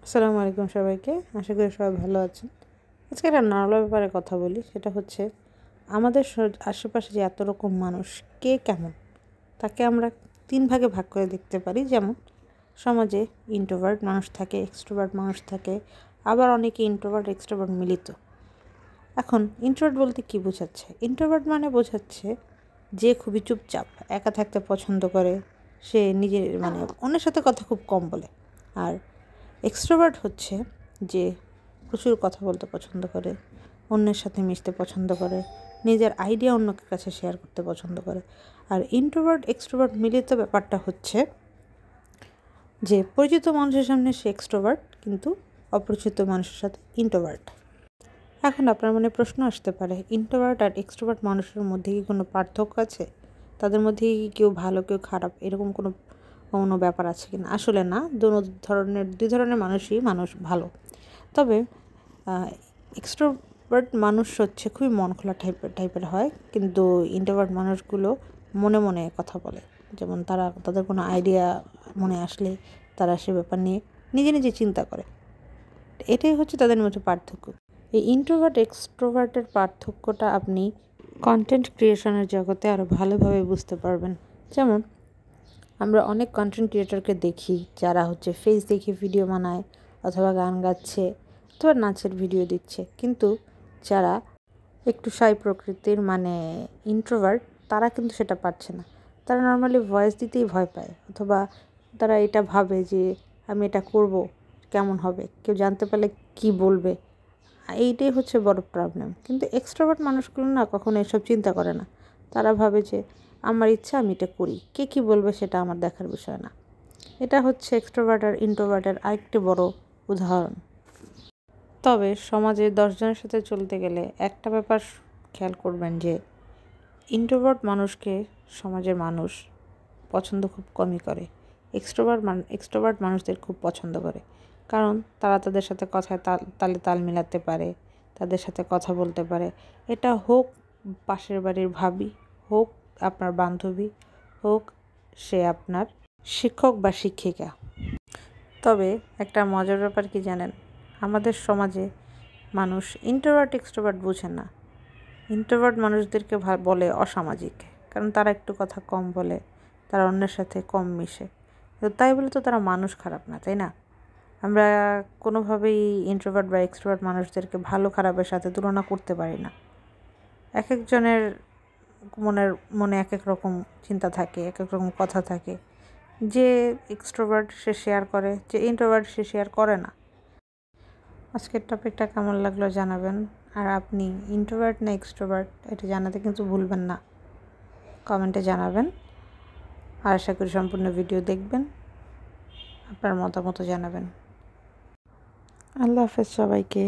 আসসালামু আলাইকুম সবাইকে। আশা করি সবাই ভালো আছেন। আজকে একটা নরমাল ব্যাপারে কথা বলি, সেটা হচ্ছে আমাদের আশেপাশে যে এত রকম মানুষ কে কেমন তাকে আমরা 3 ভাগে ভাগ করে দেখতে পারি। যেমন সমাজে ইন্ট্রোভার্ট মানুষ থাকে, এক্সট্রোভার্ট মানুষ থাকে, আবার অনেকে ইন্ট্রোভার্ট এক্সট্রোভার্ট মিলিত। এখন ইন্ট্রোভার্ট বলতে কী বোঝাচ্ছে? ইন্ট্রোভার্ট মানে বোঝাচ্ছে যে খুবই চুপচাপ, একা থাকতে পছন্দ করে, সে নিজের অন্যের সাথে কথা খুব কম বলে। আর এক্সট্রোভার্ট হচ্ছে যে প্রচুর কথা বলতে পছন্দ করে, অন্যের সাথে মিশতে পছন্দ করে, নিজের আইডিয়া অন্যের কাছে শেয়ার করতে পছন্দ করে। আর ইন্ট্রোভার্ট এক্সট্রোভার্ট মিলিত ব্যাপারটা হচ্ছে যে পরিচিত মানুষের সামনে সে এক্সট্রোভার্ট, কিন্তু অপরিচিত মানুষের সাথে ইন্ট্রোভার্ট। এখন আপনার মনে প্রশ্ন আসতে পারে, ইন্ট্রোভার্ট আর এক্সট্রোভার্ট মানুষের মধ্যে কি কোনো পার্থক্য আছে? তাদের মধ্যে কি কেউ ভালো কেউ খারাপ, এরকম কোনো ব্যাপার আছে কিনা? আসলে না, দুই ধরনের মানুষ ভালো। তবে এক্সট্রোভার্ট মানুষ হচ্ছে খুবই মন খোলা টাইপের হয়, কিন্তু ইন্ট্রোভার্ট মানুষগুলো মনে মনে কথা বলে। যেমন তাদের কোনো আইডিয়া মনে আসলে তারা সে ব্যাপার নিয়ে নিজে নিজে চিন্তা করে। এটাই হচ্ছে তাদের মধ্যে পার্থক্য। এই ইন্ট্রোভার্ট এক্সট্রোভার্টের পার্থক্যটা আপনি কন্টেন্ট ক্রিয়েশনের জগতে আরও ভালোভাবে বুঝতে পারবেন। যেমন আমরা অনেক কন্টেন্ট ক্রিয়েটরকে দেখি যারা হচ্ছে ফেস দেখে ভিডিও বানায়, অথবা গান গাচ্ছে, অথবা নাচের ভিডিও দিচ্ছে, কিন্তু যারা একটু শাই প্রকৃতির ইন্ট্রোভার্ট, তারা কিন্তু সেটা পারছে না। তারা নর্মালি ভয়েস দিতেই ভয় পায়, অথবা তারা এটা ভাবে যে আমি এটা করব, কেমন হবে, কেউ জানতে পারলে কি বলবে। এইটাই হচ্ছে বড় প্রবলেম। কিন্তু এক্সট্রোভার্ট মানুষগুলো না কখনো এসব চিন্তা করে না। তারা ভাবে যে আমার ইচ্ছা, আমি এটা করি, কে কী বলবে সেটা আমার দেখার বিষয় না। এটা হচ্ছে এক্সট্রোভার্ট আর ইন্ট্রোভার্টের আরেকটি বড় উদাহরণ। তবে সমাজে 10 জনের সাথে চলতে গেলে একটা ব্যাপার খেয়াল করবেন যে ইন্ট্রোভার্ট মানুষকে সমাজের মানুষ পছন্দ খুব কমই করে, এক্সট্রোভার্ট মানুষদের খুব পছন্দ করে। কারণ তারা তাদের সাথে কথায় তালে তাল মিলাতে পারে, তাদের সাথে কথা বলতে পারে। এটা হোক পাশের বাড়ির ভাবি, হোক আপনার বান্ধবী, হোক সে আপনার শিক্ষক বা শিক্ষিকা। তবে একটা মজার ব্যাপার কি জানেন? আমাদের সমাজে মানুষ ইন্ট্রোভার্ট এক্সট্রোভার্ট বোঝে না। ইন্ট্রোভার্ট মানুষদেরকে বলে অসামাজিক, কারণ তারা একটু কথা কম বলে, তারা অন্যের সাথে কম মিশে। তো তাই বলে তো তারা মানুষ খারাপ না, তাই না? আমরা কোনোভাবেই ইন্ট্রোভার্ট বা এক্সট্রোভার্ট মানুষদেরকে ভালো খারাপের সাথে তুলনা করতে পারি না। এক একজনের মনে এক এক রকম চিন্তা থাকে, এক এক রকম কথা থাকে। যে এক্সট্রোভার্ট সে শেয়ার করে, যে ইন্ট্রোভার্ট সে শেয়ার করে না। আজকের টপিকটা কেমন লাগলো জানাবেন। আর আপনি ইন্ট্রোভার্ট না এক্সট্রোভার্ট এটা জানাতে কিন্তু ভুলবেন না, কমেন্টে জানাবেন। আর আশা করি সম্পূর্ণ ভিডিও দেখবেন, আপনার মতামত জানাবেন। আল্লাহ হাফেজ সবাইকে।